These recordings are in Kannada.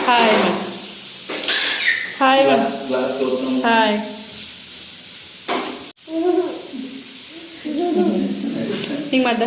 ಹಾಯ್ ಹಾಯ್ ಹಾಯ್ ಹಿಂಗೆ ಮಾಡ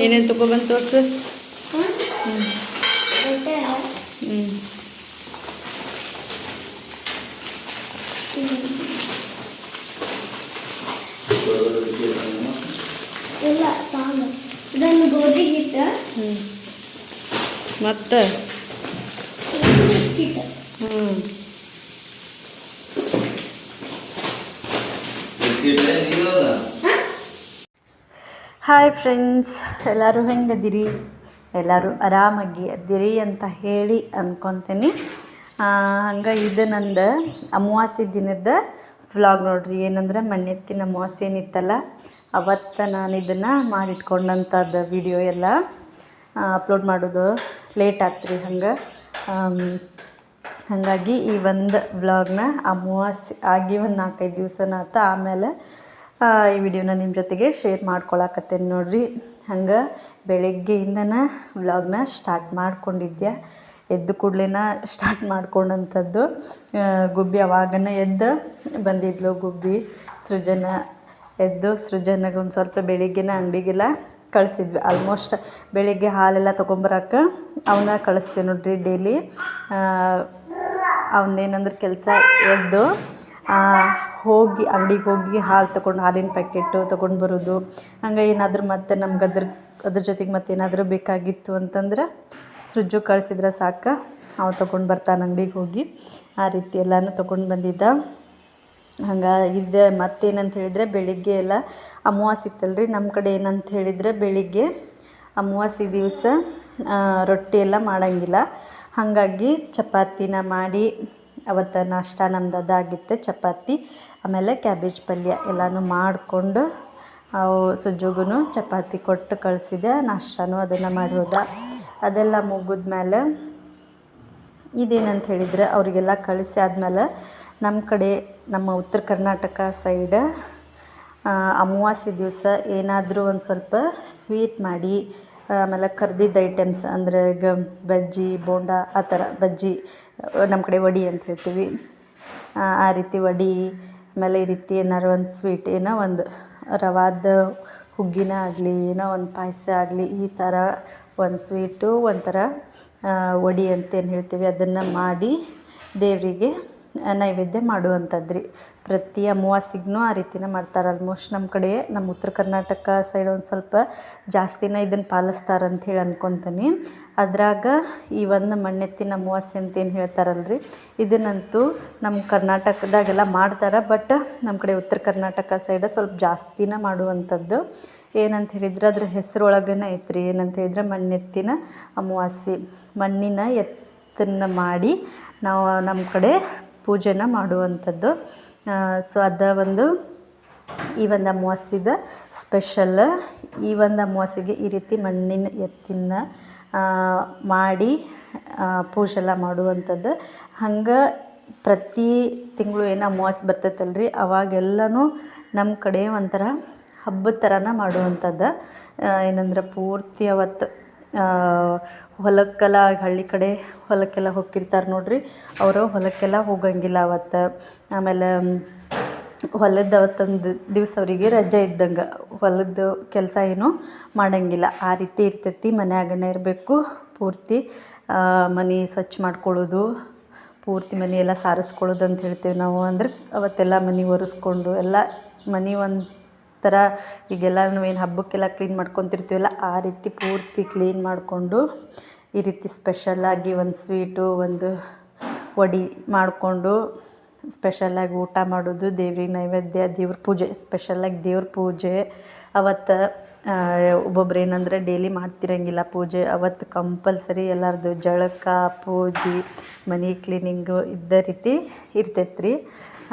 ಏನೇನು ತಗೊಬಂದು ತೋರ್ಸು. ಇಲ್ಲ ಸಾಂಬಾರು ಇದನ್ನು ಗೋಧಿ ಹಿಟ್ಟು ಮತ್ತು ಬಿಸ್ಕಿಟ್. ಹಾಯ್ ಫ್ರೆಂಡ್ಸ್, ಎಲ್ಲರೂ ಹೆಂಗದಿರಿ? ಎಲ್ಲರೂ ಆರಾಮಾಗಿ ಅದಿರಿ ಅಂತ ಹೇಳಿ ಅಂದ್ಕೊತೀನಿ. ಹಂಗೆ ಇದು ನಂದು ಅಮಾವಾಸ್ಯೆ ದಿನದ ವ್ಲಾಗ್ ನೋಡ್ರಿ. ಏನಂದ್ರೆ ಮಣ್ಣೆತ್ತಿನ ಅಮಾವಾಸ್ಯೆ ಏನಿತ್ತಲ್ಲ ಅವತ್ತು ನಾನು ಇದನ್ನು ಮಾಡಿಟ್ಕೊಂಡಂಥದ್ದು ವಿಡಿಯೋ ಎಲ್ಲ ಅಪ್ಲೋಡ್ ಮಾಡೋದು ಲೇಟ್ ಆಗ್ತ್ರಿ. ಹಾಗಾಗಿ ಈ ಒಂದು ವ್ಲಾಗ್ನ ಅಮಾವಾಸ್ಯೆ ಆಗಿ ಒಂದು 4-5 ದಿವಸನ ಆಯ್ತು. ಆಮೇಲೆ ಈ ವಿಡಿಯೋನ ನಿಮ್ಮ ಜೊತೆಗೆ ಶೇರ್ ಮಾಡ್ಕೊಳಕತ್ತೇನೆ ನೋಡ್ರಿ. ಹಂಗೆ ಬೆಳಗ್ಗೆಯಿಂದನೇ ವ್ಲಾಗ್ನ ಸ್ಟಾರ್ಟ್ ಮಾಡ್ಕೊಂಡಿದ್ದೆ. ಎದ್ದು ಕೂಡಲೇನ ಸ್ಟಾರ್ಟ್ ಮಾಡ್ಕೊಂಡಂಥದ್ದು. ಗುಬ್ಬಿ ಅವಾಗನೇ ಎದ್ದು ಬಂದಿದ್ಲು. ಗುಬ್ಬಿ ಸೃಜನ ಎದ್ದು ಸೃಜನಾಗ ಒಂದು ಸ್ವಲ್ಪ ಬೆಳಿಗ್ಗೆನ ಅಂಗಡಿಗೆಲ್ಲ ಕಳಿಸಿದ್ವಿ. ಆಲ್ಮೋಸ್ಟ್ ಬೆಳಿಗ್ಗೆ ಹಾಲೆಲ್ಲ ತೊಗೊಂಬರಕ್ಕೆ ಅವನ್ನ ಕಳಿಸ್ತೀವಿ ನೋಡ್ರಿ ಡೈಲಿ. ಅವನೇನಂದ್ರೆ ಕೆಲಸ ಎದ್ದು ಹೋಗಿ ಅಂಗಡಿಗೆ ಹೋಗಿ ಹಾಲು ತೊಗೊಂಡು ಹಾಲಿನ ಪ್ಯಾಕೆಟು ತೊಗೊಂಡು ಬರೋದು. ಹಂಗೆ ಏನಾದರೂ ಮತ್ತೆ ನಮ್ಗೆ ಅದ್ರ ಜೊತೆಗೆ ಮತ್ತೇನಾದರೂ ಬೇಕಾಗಿತ್ತು ಅಂತಂದ್ರೆ ಸೃಜು ಕಳಿಸಿದ್ರೆ ಸಾಕು, ಅವ ತೊಗೊಂಡು ಬರ್ತಾನೆ ಅಂಗಡಿಗೆ ಹೋಗಿ. ಆ ರೀತಿ ಎಲ್ಲನೂ ತೊಗೊಂಡು ಬಂದಿದ್ದ. ಹಂಗೆ ಇದು ಮತ್ತೇನಂತ ಹೇಳಿದರೆ ಬೆಳಿಗ್ಗೆ ಎಲ್ಲ ಅಮಾವಾಸ್ಯೆ ಇತ್ತಲ್ರಿ. ನಮ್ಮ ಕಡೆ ಏನಂತ ಹೇಳಿದರೆ ಬೆಳಿಗ್ಗೆ ಅಮಾವಾಸ್ಯೆ ದಿವಸ ರೊಟ್ಟಿ ಎಲ್ಲ ಮಾಡೋಂಗಿಲ್ಲ. ಹಾಗಾಗಿ ಚಪಾತಿನ ಮಾಡಿ ಅವತ್ತು ನಾಷ್ಟ ನಮ್ದು ಅದಾಗಿತ್ತು. ಚಪಾತಿ ಆಮೇಲೆ ಕ್ಯಾಬೇಜ್ ಪಲ್ಯ ಎಲ್ಲನೂ ಮಾಡಿಕೊಂಡು ಅವು ಸುಜ್ಜುಗೂ ಚಪಾತಿ ಕೊಟ್ಟು ಕಳಿಸಿದೆ. ನಾಷ್ಟನೂ ಅದನ್ನು ಮಾಡೋದ. ಅದೆಲ್ಲ ಮುಗಿದ್ಮೇಲೆ ಇದೇನಂತ ಹೇಳಿದರೆ ಅವರಿಗೆಲ್ಲ ಕಳಿಸಿ ಆದಮೇಲೆ ನಮ್ಮ ಕಡೆ ನಮ್ಮ ಉತ್ತರ ಕರ್ನಾಟಕ ಸೈಡ್ ಅಮಾವಾಸ್ಯೆ ದಿವಸ ಏನಾದರೂ ಒಂದು ಸ್ವಲ್ಪ ಸ್ವೀಟ್ ಮಾಡಿ, ಆಮೇಲೆ ಕರ್ದಿದ್ದ ಐಟಮ್ಸ್ ಅಂದರೆ ಈಗ ಬಜ್ಜಿ ಬೋಂಡ ಆ ಥರ, ಬಜ್ಜಿ ನಮ್ಮ ಕಡೆ ವಡಿ ಅಂತ ಹೇಳ್ತೀವಿ, ಆ ರೀತಿ ವಡಿ, ಆಮೇಲೆ ಈ ರೀತಿ ಏನಾರು ಒಂದು ಸ್ವೀಟ್, ಏನೋ ಒಂದು ರವಾದ ಹುಗ್ಗಿನ ಆಗಲಿ, ಏನೋ ಒಂದು ಪಾಯಸ ಆಗಲಿ, ಈ ಥರ ಒಂದು ಸ್ವೀಟು ಒಂಥರ ವಡಿ ಅಂತೇನು ಹೇಳ್ತೀವಿ ಅದನ್ನು ಮಾಡಿ ದೇವರಿಗೆ ನೈವೇದ್ಯ ಮಾಡುವಂಥದ್ದು ರೀ. ಪ್ರತಿ ಅಮಾವಾಸ್ಯೆಗೂ ಆ ರೀತಿನ ಮಾಡ್ತಾರೆ. ಆಲ್ಮೋಸ್ಟ್ ನಮ್ಮ ಕಡೆ ನಮ್ಮ ಉತ್ತರ ಕರ್ನಾಟಕ ಸೈಡ್ ಒಂದು ಸ್ವಲ್ಪ ಜಾಸ್ತಿನ ಇದನ್ನು ಪಾಲಿಸ್ತಾರೆ ಅಂಥೇಳಿ ಅನ್ಕೊತೀನಿ. ಅದ್ರಾಗ ಈ ಒಂದು ಮಣ್ಣೆತ್ತಿನ ಅಮಾವಾಸ್ಯೆ ಅಂತೇನು ಹೇಳ್ತಾರಲ್ರಿ, ಇದನ್ನಂತೂ ನಮ್ಮ ಕರ್ನಾಟಕದಾಗೆಲ್ಲ ಮಾಡ್ತಾರೆ. ಬಟ್ ನಮ್ಮ ಕಡೆ ಉತ್ತರ ಕರ್ನಾಟಕ ಸೈಡ ಸ್ವಲ್ಪ ಜಾಸ್ತಿನ ಮಾಡುವಂಥದ್ದು. ಏನಂತ ಹೇಳಿದ್ರೆ ಅದ್ರ ಹೆಸರೊಳಗೇ ಐತ್ರಿ. ಏನಂತ ಹೇಳಿದ್ರೆ ಮಣ್ಣೆತ್ತಿನ ಅಮಾವಾಸ್ಯೆ. ಮಣ್ಣಿನ ಎತ್ತನ್ನು ಮಾಡಿ ನಾವು ನಮ್ಮ ಕಡೆ ಪೂಜೆನ ಮಾಡುವಂಥದ್ದು. ಸೊ ಅದ ಒಂದು ಈ ಒಂದು ಅಮಾವಾಸ್ಯೆದ ಸ್ಪೆಷಲ್. ಈ ಒಂದು ಅಮಾವಾಸ್ಯೆಗೆ ಈ ರೀತಿ ಮಣ್ಣಿನ ಎತ್ತಿನ ಮಾಡಿ ಪೂಜೆ ಎಲ್ಲ ಮಾಡುವಂಥದ್ದು. ಹಂಗೆ ಪ್ರತಿ ತಿಂಗಳು ಏನು ಅಮಾವಾಸ್ಯೆ ಬರ್ತೈತಲ್ರಿ ಅವಾಗೆಲ್ಲನೂ ನಮ್ಮ ಕಡೆ ಒಂಥರ ಹಬ್ಬದ ಥರನ ಮಾಡುವಂಥದ್ದು. ಏನಂದ್ರೆ ಪೂರ್ತಿ ಅವತ್ತು ಹೊಲಕ್ಕೆಲ್ಲ ಹಳ್ಳಿ ಕಡೆ ಹೊಲಕ್ಕೆಲ್ಲ ಹೋಗಿರ್ತಾರೆ ನೋಡ್ರಿ, ಅವರು ಹೊಲಕ್ಕೆಲ್ಲ ಹೋಗಂಗಿಲ್ಲ ಅವತ್ತು. ಆಮೇಲೆ ಹೊಲದ ಅವತ್ತೊಂದು ದಿವಸ ಅವರಿಗೆ ರಜೆ ಇದ್ದಂಗೆ, ಹೊಲದ ಕೆಲಸ ಏನೂ ಮಾಡೋಂಗಿಲ್ಲ. ಆ ರೀತಿ ಇರ್ತೈತಿ. ಮನ್ಯಾಗನೇ ಇರಬೇಕು. ಪೂರ್ತಿ ಮನೆ ಸ್ವಚ್ಛ ಮಾಡ್ಕೊಳ್ಳೋದು, ಪೂರ್ತಿ ಮನೆ ಎಲ್ಲ ಸಾರಿಸ್ಕೊಳ್ಳೋದು ಅಂತ ಹೇಳ್ತೀವಿ ನಾವು. ಅಂದ್ರೆ ಅವತ್ತೆಲ್ಲ ಮನೆ ಒರೆಸ್ಕೊಂಡು ಎಲ್ಲ ಮನೆ ಒಂಥರ ಈಗೆಲ್ಲ ಏನು ಹಬ್ಬಕ್ಕೆಲ್ಲ ಕ್ಲೀನ್ ಮಾಡ್ಕೊತಿರ್ತೀವಲ್ಲ ಆ ರೀತಿ ಪೂರ್ತಿ ಕ್ಲೀನ್ ಮಾಡಿಕೊಂಡು ಈ ರೀತಿ ಸ್ಪೆಷಲ್ಲಾಗಿ ಒಂದು ಸ್ವೀಟು ಒಂದು ವಡಿ ಮಾಡಿಕೊಂಡು ಸ್ಪೆಷಲ್ಲಾಗಿ ಊಟ ಮಾಡೋದು, ದೇವ್ರಿಗೆ ನೈವೇದ್ಯ, ದೇವ್ರ ಪೂಜೆ, ಸ್ಪೆಷಲ್ಲಾಗಿ ದೇವ್ರ ಪೂಜೆ. ಅವತ್ತು ಒಬ್ಬೊಬ್ರು ಏನಂದರೆ ಡೈಲಿ ಮಾಡ್ತಿರಂಗಿಲ್ಲ ಪೂಜೆ. ಅವತ್ತು ಕಂಪಲ್ಸರಿ ಎಲ್ಲರದು ಜಳಕ, ಪೂಜೆ, ಮನೆ ಕ್ಲೀನಿಂಗು ಇದ್ದ ರೀತಿ ಇರ್ತೈತೆ ರೀ.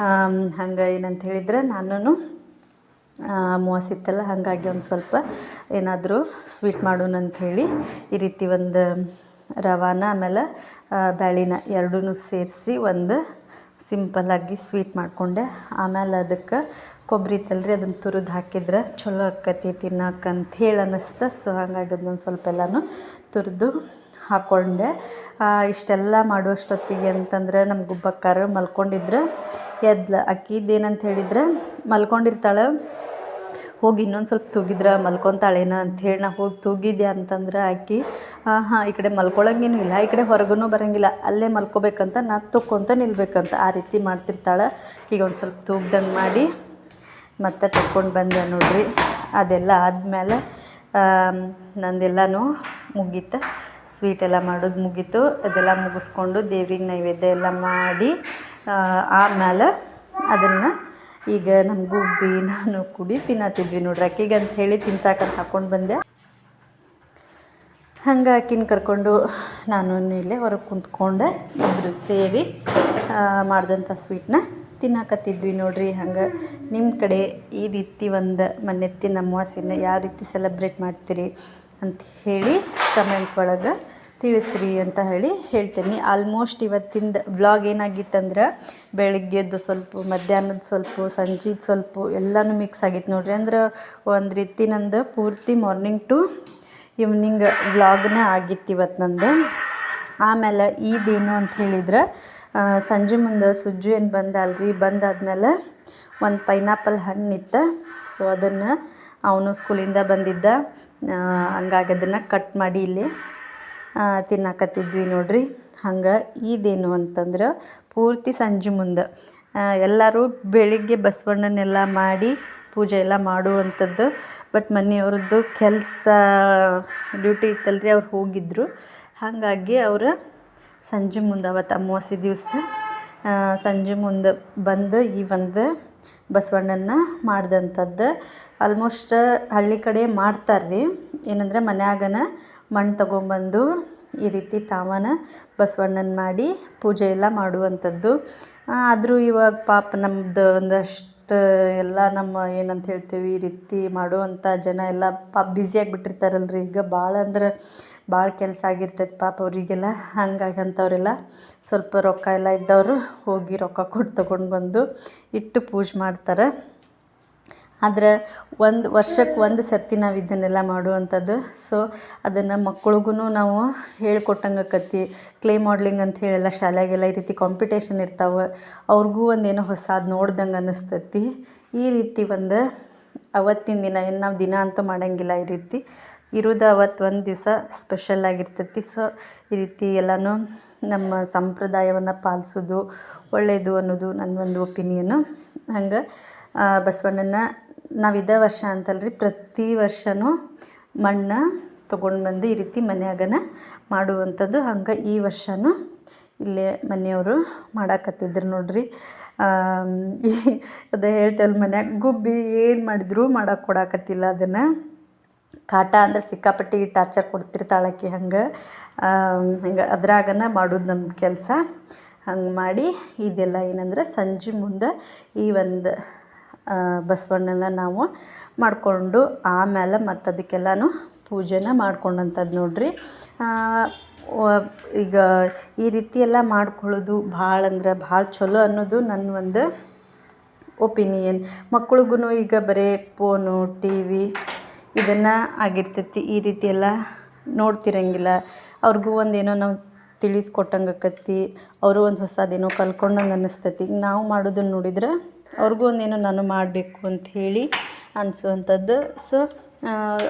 ಹಂಗೆ ಏನಂತ ಹೇಳಿದ್ರೆ ನಾನು ಅಮಾವಾಸ್ಯೆ ಇತ್ತಲ್ಲ, ಹಾಗಾಗಿ ಒಂದು ಸ್ವಲ್ಪ ಏನಾದರೂ ಸ್ವೀಟ್ ಮಾಡೋಣ ಅಂಥೇಳಿ ಈ ರೀತಿ ಒಂದು ರವಾನ ಆಮೇಲೆ ಬ್ಯಾಳಿನ ಎರಡೂ ಸೇರಿಸಿ ಒಂದು ಸಿಂಪಲ್ಲಾಗಿ ಸ್ವೀಟ್ ಮಾಡಿಕೊಂಡೆ. ಆಮೇಲೆ ಅದಕ್ಕೆ ಕೊಬ್ಬರಿ ಇತ್ತಲ್ರಿ ಅದನ್ನು ತುರಿದು ಹಾಕಿದ್ರೆ ಚಲೋ ಆಕ್ಕತಿ ತಿನ್ನಕ್ಕಂತ ಹೇಳಿ ಅನ್ನಿಸ್ತು. ಸೊ ಹಾಗಾಗಿ ಅದನ್ನೊಂದು ಸ್ವಲ್ಪ ಎಲ್ಲನೂ ತುರಿದು ಹಾಕ್ಕೊಂಡೆ. ಇಷ್ಟೆಲ್ಲ ಮಾಡುವಷ್ಟೊತ್ತಿಗೆ ಅಂತಂದ್ರೆ ನಮ್ಮ ಗುಬ್ಬಕ್ಕಾರು ಮಲ್ಕೊಂಡಿದ್ರೆ ಎದ್ಲ. ಆಕಿದೇನಂತ ಹೇಳಿದ್ರೆ ಮಲ್ಕೊಂಡಿರ್ತಾಳೆ, ಹೋಗಿ ಇನ್ನೊಂದು ಸ್ವಲ್ಪ ತೂಗಿದ್ರೆ ಮಲ್ಕೊತಾಳೇನ ಅಂಥೇಳಿ ನಾ ಹೋಗಿ ತೂಗಿದ್ದೆ ಅಂತಂದ್ರೆ ಆಕಿ ಈ ಕಡೆ ಮಲ್ಕೊಳಂಗೇನು ಇಲ್ಲ, ಈ ಕಡೆ ಹೊರಗೂ ಬರೋಂಗಿಲ್ಲ, ಅಲ್ಲೇ ಮಲ್ಕೋಬೇಕಂತ ನಾ ತೊಕ್ಕೊಂತ ನಿಲ್ಬೇಕಂತ ಆ ರೀತಿ ಮಾಡ್ತಿರ್ತಾಳೆ. ಈಗ ಒಂದು ಸ್ವಲ್ಪ ತೂಗ್ದಂಗೆ ಮಾಡಿ ಮತ್ತೆ ತಕ್ಕೊಂಡು ಬಂದೆ ನೋಡ್ರಿ. ಅದೆಲ್ಲ ಆದಮೇಲೆ ನಂದೆಲ್ಲನೂ ಮುಗೀತು, ಸ್ವೀಟ್ ಎಲ್ಲ ಮಾಡೋದು ಮುಗೀತು. ಅದೆಲ್ಲ ಮುಗಿಸ್ಕೊಂಡು ದೇವ್ರಿಗೆ ನೈವೇದ್ಯ ಎಲ್ಲ ಮಾಡಿ ಆಮೇಲೆ ಅದನ್ನು ಈಗ ನಮ್ಮ ಗುಬ್ಬಿ ನಾನು ಕೂಡಿ ತಿನ್ನತ್ತಿದ್ವಿ ನೋಡ್ರಿ. ಆಕಿಗೆ ಅಂತ ಹೇಳಿ ತಿನ್ಸಾಕಂತ ಹಾಕ್ಕೊಂಡು ಬಂದೆ. ಹಂಗೆ ಆಕಿನ ಕರ್ಕೊಂಡು ನಾನು ಇಲ್ಲೇ ಹೊರಗೆ ಕುಂತ್ಕೊಂಡೆ. ಇಬ್ಬರು ಸೇರಿ ಮಾಡಿದಂಥ ಸ್ವೀಟ್ನ ತಿನ್ನಾಕತ್ತಿದ್ವಿ ನೋಡ್ರಿ. ಹಂಗೆ ನಿಮ್ಮ ಕಡೆ ಈ ರೀತಿ ಒಂದು ಮಣ್ಣೆತ್ತಿನ ಅಮಾವಾಸ್ಯೆನ ಯಾವ ರೀತಿ ಸೆಲೆಬ್ರೇಟ್ ಮಾಡ್ತೀರಿ ಅಂತ ಹೇಳಿ ಕಮೆಂಟ್ ಒಳಗೆ ತಿಳಿಸ್ರಿ ಅಂತ ಹೇಳಿ ಹೇಳ್ತೀನಿ. ಆಲ್ಮೋಸ್ಟ್ ಇವತ್ತಿಂದ ವ್ಲಾಗ್ ಏನಾಗಿತ್ತಂದ್ರೆ ಬೆಳಗ್ಗೆದ್ದು ಸ್ವಲ್ಪ, ಮಧ್ಯಾಹ್ನದ ಸ್ವಲ್ಪ, ಸಂಜೆದು ಸ್ವಲ್ಪ ಎಲ್ಲನೂ ಮಿಕ್ಸ್ ಆಗಿತ್ತು ನೋಡ್ರಿ. ಅಂದ್ರೆ ಒಂದು ರೀತಿ ನಂದು ಪೂರ್ತಿ ಮಾರ್ನಿಂಗ್ ಟು ಈವ್ನಿಂಗ್ ವ್ಲಾಗ್ನ ಆಗಿತ್ತು ಇವತ್ತು ನಂದು. ಆಮೇಲೆ ಇದೇನು ಅಂತ ಹೇಳಿದ್ರೆ ಸಂಜೆ ಮುಂದೆ ಸುಜ್ಜು ಏನು ಬಂದಲ್ರಿ, ಬಂದಾದ್ಮೇಲೆ ಒಂದು ಪೈನಾಪಲ್ ಹಣ್ಣಿತ್ತು. ಸೊ ಅದನ್ನು ಅವನು ಸ್ಕೂಲಿಂದ ಬಂದಿದ್ದ, ಹಂಗಾಗಿ ಅದನ್ನು ಕಟ್ ಮಾಡಿ ಇಲ್ಲಿ ತಿನ್ನಾಕತ್ತಿದ್ವಿ ನೋಡ್ರಿ. ಹಂಗೆ ಇದೇನು ಅಂತಂದ್ರೆ ಪೂರ್ತಿ ಸಂಜೆ ಮುಂದೆ ಎಲ್ಲರೂ ಬೆಳಿಗ್ಗೆ ಬಸವಣ್ಣನೆಲ್ಲ ಮಾಡಿ ಪೂಜೆ ಎಲ್ಲ ಮಾಡುವಂಥದ್ದು. ಬಟ್ ಮನೆಯವ್ರದ್ದು ಕೆಲಸ ಡ್ಯೂಟಿ ಇತ್ತಲ್ರಿ, ಅವ್ರು ಹೋಗಿದ್ದರು. ಹಾಗಾಗಿ ಅವರು ಸಂಜೆ ಮುಂದೆ ಅವತ್ತು ಅಮಾವಾಸ್ಯೆ ದಿವಸ ಸಂಜೆ ಮುಂದೆ ಬಂದು ಈ ಒಂದು ಬಸವಣ್ಣನ ಮಾಡಿದಂಥದ್ದು. ಆಲ್ಮೋಸ್ಟ್ ಹಳ್ಳಿ ಕಡೆ ಮಾಡ್ತಾರ್ರಿ, ಏನಂದರೆ ಮನ್ಯಾಗನ ಮಣ್ಣು ತೊಗೊಂಬಂದು ಈ ರೀತಿ ತಾವನ ಬಸವಣ್ಣನ ಮಾಡಿ ಪೂಜೆ ಎಲ್ಲ ಮಾಡುವಂಥದ್ದು. ಆದರೂ ಇವಾಗ ಪಾಪ ನಮ್ಮದು ಒಂದಷ್ಟು ಎಲ್ಲ ನಮ್ಮ ಏನಂತ ಹೇಳ್ತೀವಿ ಈ ರೀತಿ ಮಾಡುವಂಥ ಜನ ಎಲ್ಲ ಪಾಪ ಬ್ಯುಸಿಯಾಗಿಬಿಟ್ಟಿರ್ತಾರಲ್ರಿ. ಈಗ ಭಾಳ ಅಂದ್ರೆ ಭಾಳ ಕೆಲಸ ಆಗಿರ್ತೈತೆ ಪಾಪ ಅವರಿಗೆಲ್ಲ. ಹಂಗಾಗಿ ಅಂಥವರೆಲ್ಲ ಸ್ವಲ್ಪ ರೊಕ್ಕ ಎಲ್ಲ ಇದ್ದವರು ಹೋಗಿ ರೊಕ್ಕ ಕೊಟ್ಟು ತೊಗೊಂಡು ಬಂದು ಇಟ್ಟು ಪೂಜೆ ಮಾಡ್ತಾರೆ. ಆದರೆ ಒಂದು ವರ್ಷಕ್ಕೆ ಒಂದು ಸರ್ತಿ ನಾವು ಇದನ್ನೆಲ್ಲ ಮಾಡುವಂಥದ್ದು. ಸೊ ಅದನ್ನು ಮಕ್ಳಿಗೂ ನಾವು ಹೇಳ್ಕೊಟ್ಟಂಗೆ ಆಕತಿ. ಕ್ಲೇ ಮಾಡ್ಲಿಂಗ್ ಅಂತ ಹೇಳೆಲ್ಲ ಶಾಲೆಗೆಲ್ಲ ಈ ರೀತಿ ಕಾಂಪಿಟೇಷನ್ ಇರ್ತಾವೆ, ಅವ್ರಿಗೂ ಒಂದೇನೋ ಹೊಸದು ನೋಡ್ದಂಗೆ ಅನ್ನಿಸ್ತೈತಿ. ಈ ರೀತಿ ಒಂದು ಅವತ್ತಿನ ದಿನ ಏನು ನಾವು ದಿನ ಅಂತೂ ಮಾಡೋಂಗಿಲ್ಲ, ಈ ರೀತಿ ಇರೋದು ಅವತ್ತು ಒಂದು ದಿವಸ ಸ್ಪೆಷಲ್ ಆಗಿರ್ತೈತಿ. ಸೊ ಈ ರೀತಿ ಎಲ್ಲನೂ ನಮ್ಮ ಸಂಪ್ರದಾಯವನ್ನು ಪಾಲಿಸೋದು ಒಳ್ಳೆಯದು ಅನ್ನೋದು ನನ್ನ ಒಂದು ಒಪಿನಿಯನು. ಹಂಗೆ ಬಸವಣ್ಣನ ನಾವು ಇದೇ ವರ್ಷ ಅಂತಲ್ರಿ, ಪ್ರತಿ ವರ್ಷವೂ ಮಣ್ಣು ತೊಗೊಂಡು ಬಂದು ಈ ರೀತಿ ಮನ್ಯಾಗನ ಮಾಡುವಂಥದ್ದು. ಹಂಗೆ ಈ ವರ್ಷವೂ ಇಲ್ಲೇ ಮನೆಯವರು ಮಾಡಾಕತ್ತಿದ್ರು ನೋಡ್ರಿ. ಅದೇ ಹೇಳ್ತೇವಲ್ಲ, ಮನ್ಯಾಗ ಗುಬ್ಬಿ ಏನು ಮಾಡಿದ್ರು ಮಾಡೋಕೆ ಕೊಡಾಕತ್ತಿಲ್ಲ. ಅದನ್ನು ಕಾಟ ಅಂದ್ರೆ ಸಿಕ್ಕಾಪಟ್ಟಿ ಟಾರ್ಚರ್ ಕೊಡ್ತಿರ್ತಾಳಕಿ. ಹಂಗೆ ಅದ್ರಾಗನ ಮಾಡೋದು ನಮ್ಮದು ಕೆಲಸ. ಹಂಗೆ ಮಾಡಿ ಇದೆಲ್ಲ ಏನಂದ್ರೆ ಸಂಜೆ ಮುಂದೆ ಈ ಒಂದು ಬಸವಣ್ಣನ ನಾವು ಮಾಡಿಕೊಂಡು ಆಮೇಲೆ ಮತ್ತು ಅದಕ್ಕೆಲ್ಲನೂ ಪೂಜೆನ ಮಾಡ್ಕೊಂಡಂಥದ್ದು ನೋಡ್ರಿ. ಈಗ ಈ ರೀತಿ ಎಲ್ಲ ಮಾಡ್ಕೊಳ್ಳೋದು ಭಾಳ ಅಂದ್ರೆ ಭಾಳ ಚಲೋ ಅನ್ನೋದು ನನ್ನ ಒಂದು ಒಪಿನಿಯನ್. ಮಕ್ಳಿಗೂ ಈಗ ಬರೀ ಫೋನು, ಟಿ ವಿ ಇದನ್ನು ಆಗಿರ್ತೈತಿ. ಈ ರೀತಿ ಎಲ್ಲ ನೋಡ್ತಿರಂಗಿಲ್ಲ. ಅವ್ರಿಗೂ ಒಂದೇನೋ ನಾವು ತಿಳಿಸ್ಕೊಟ್ಟಂಗೆ ಆಕತಿ, ಅವರು ಒಂದು ಹೊಸದೇನೋ ಕಲ್ತ್ಕೊಂಡಂಗೆ ಅನ್ನಿಸ್ತೈತಿ. ಈಗ ನಾವು ಮಾಡೋದನ್ನು ನೋಡಿದ್ರೆ ಅವ್ರಿಗೂ ಒಂದೇನೋ ನಾನು ಮಾಡಬೇಕು ಅಂಥೇಳಿ ಅನಿಸುವಂಥದ್ದು. ಸೊ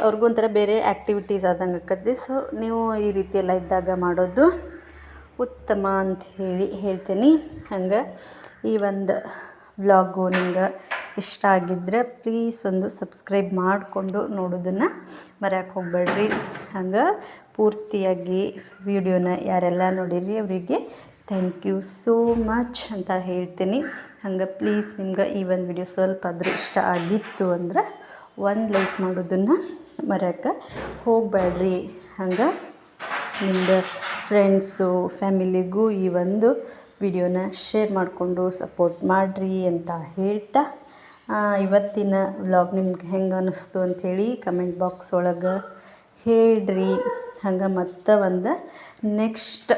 ಅವ್ರಿಗೂ ಒಂಥರ ಬೇರೆ ಆ್ಯಕ್ಟಿವಿಟೀಸ್ ಆದಂಗೆ ಆಕತಿ. ಸೊ ನೀವು ಈ ರೀತಿ ಎಲ್ಲ ಇದ್ದಾಗ ಮಾಡೋದು ಉತ್ತಮ ಅಂಥೇಳಿ ಹೇಳ್ತೀನಿ. ಹಂಗೆ ಈ ಒಂದು ವ್ಲಾಗು ನಿಮ್ಗೆ ಇಷ್ಟ ಆಗಿದ್ದರೆ ಪ್ಲೀಸ್ ಒಂದು ಸಬ್ಸ್ಕ್ರೈಬ್ ಮಾಡಿಕೊಂಡು ನೋಡೋದನ್ನು ಮರೆಯೋಕೆ ಹೋಗಬೇಡ್ರಿ. ಹಂಗೆ ಪೂರ್ತಿಯಾಗಿ ವಿಡಿಯೋನ ಯಾರೆಲ್ಲ ನೋಡಿರಿ ಅವರಿಗೆ ಥ್ಯಾಂಕ್ ಯು ಸೋ ಮಚ್ ಅಂತ ಹೇಳ್ತೀನಿ. ಹಂಗೆ ಪ್ಲೀಸ್ ನಿಮ್ಗೆ ಈ ಒಂದು ವಿಡಿಯೋ ಸ್ವಲ್ಪ ಆದರೂ ಇಷ್ಟ ಆಗಿತ್ತು ಅಂದ್ರೆ ಒಂದು ಲೈಕ್ ಮಾಡೋದನ್ನು ಮರೆಯೋಕೆ ಹೋಗಬೇಡ್ರಿ. ಹಂಗೆ ನಿಮ್ಮದು ಫ್ರೆಂಡ್ಸು, ಫ್ಯಾಮಿಲಿಗೂ ಈ ಒಂದು ವಿಡಿಯೋನ ಶೇರ್ ಮಾಡಿಕೊಂಡು ಸಪೋರ್ಟ್ ಮಾಡಿರಿ ಅಂತ ಹೇಳ್ತಾ, ಇವತ್ತಿನ ವ್ಲಾಗ್ ನಿಮ್ಗೆ ಹೆಂಗೆ ಅನ್ನಿಸ್ತು ಅಂಥೇಳಿ ಕಮೆಂಟ್ ಬಾಕ್ಸ್ ಒಳಗೆ ಹೇಳ್ರಿ. ಹಂಗೆ ಮತ್ತೆ ಒಂದು ನೆಕ್ಸ್ಟ್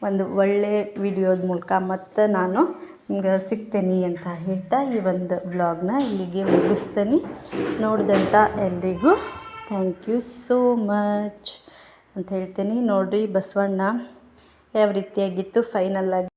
ಒಂದು ಒಳ್ಳೆ ವಿಡಿಯೋದ ಮೂಲಕ ಮತ್ತೆ ನಾನು ನಿಮ್ಗೆ ಸಿಗ್ತೇನೆ ಅಂತ ಹೇಳ್ತಾ ಈ ಒಂದು ವ್ಲಾಗ್ನ ಇಲ್ಲಿಗೆ ಮುಗಿಸ್ತೇನೆ. ನೋಡಿದಂಥ ಎಲ್ರಿಗೂ ಥ್ಯಾಂಕ್ ಯು ಸೋ ಮಚ್ ಅಂತ ಹೇಳ್ತೀನಿ. ನೋಡಿರಿ ಬಸವಣ್ಣ ಯಾವ ರೀತಿಯಾಗಿತ್ತು ಫೈನಲ್ ಆಗಿ